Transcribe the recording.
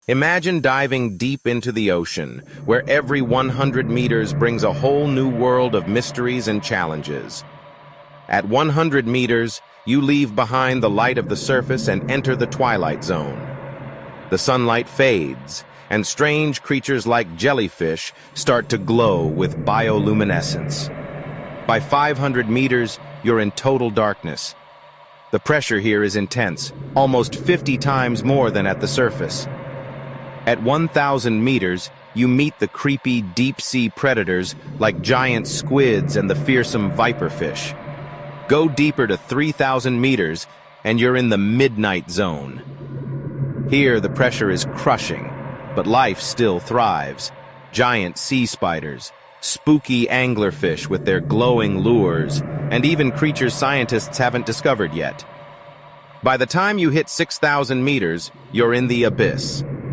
Imagine diving deep into the ocean, where every 100 meters brings a whole new world of mysteries and challenges. At 100 meters, you leave behind the light of the surface and enter the twilight zone. The sunlight fades, and strange creatures like jellyfish start to glow with bioluminescence. By 500 meters, you're in total darkness. The pressure here is intense, almost 50 times more than at the surface. At 1,000 meters, you meet the creepy deep-sea predators like giant squids and the fearsome viperfish. Go deeper to 3,000 meters, and you're in the midnight zone. Here, the pressure is crushing, but life still thrives. Giant sea spiders, spooky anglerfish with their glowing lures, and even creatures scientists haven't discovered yet. By the time you hit 6,000 meters, you're in the abyss.